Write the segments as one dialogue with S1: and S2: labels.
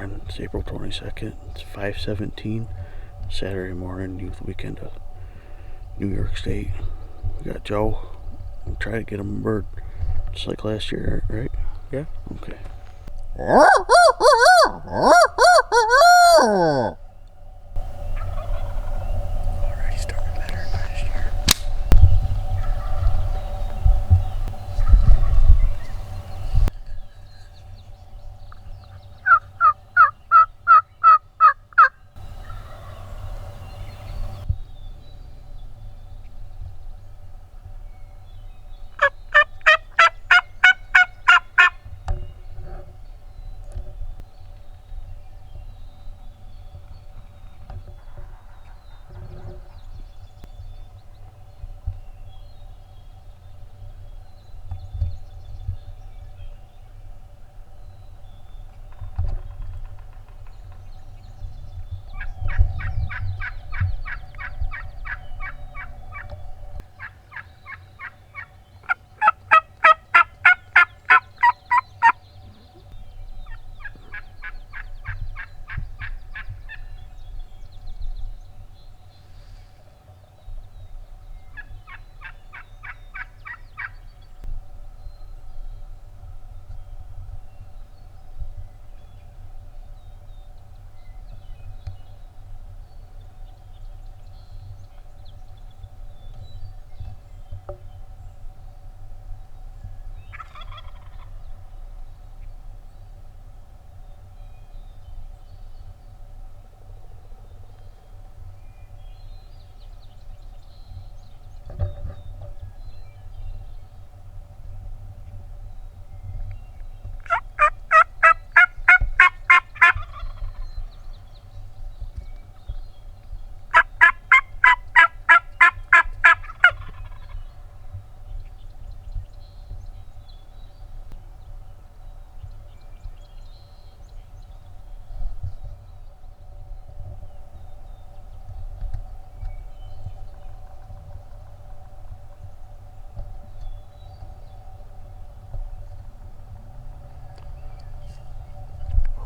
S1: morning. It's April 22nd. It's 5:17. Saturday morning, youth weekend of New York State. We got Joe. We'll try to get him a bird. Just like last year, right?
S2: Yeah.
S1: Okay. Already started better than last year.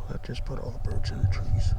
S1: That just put all the birds in the trees.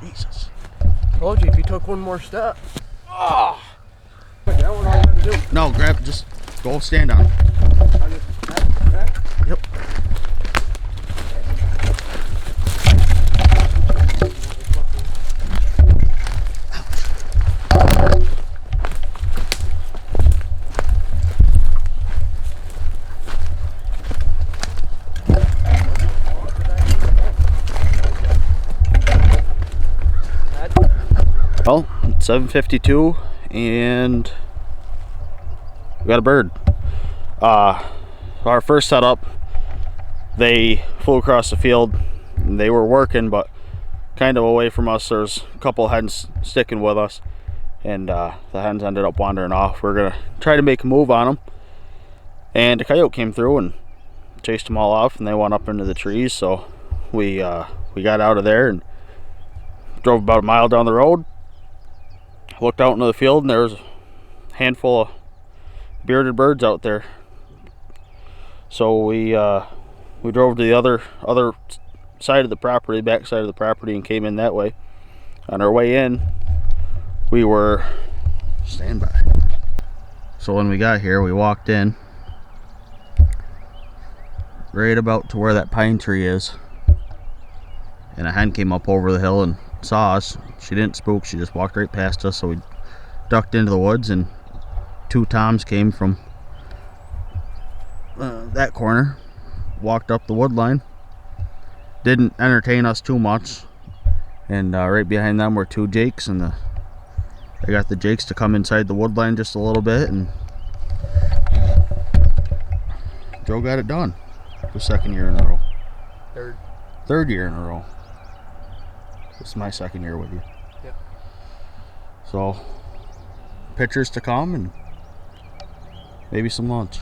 S1: Jesus.
S2: Told you if you took one more step. Oh! That one all you had to do.
S1: No, grab, just go stand on it. Yep. 7:52, and we got a bird. Our first setup, they flew across the field. And they were working, but kind of away from us. There's a couple hens sticking with us, and the hens ended up wandering off. We're gonna try to make a move on them, and a coyote came through and chased them all off, and they went up into the trees. So we got out of there and drove about a mile down the road, looked out into the field, and there was a handful of bearded birds out there. So we drove to the other side of the property, back side of the property, and came in that way. On our way in, we were standby. So when we got here, we walked in right about to where that pine tree is, and a hen came up over the hill and saw us. She didn't spook, she just walked right past us. So we ducked into the woods, and two toms came from that corner, walked up the wood line, didn't entertain us too much, and right behind them were two jakes, and I got the jakes to come inside the wood line just a little bit, and Joe got it done. The second year in a row. Third year in a row. This is my second year with you.
S2: Yep.
S1: So, pictures to come, and maybe some lunch.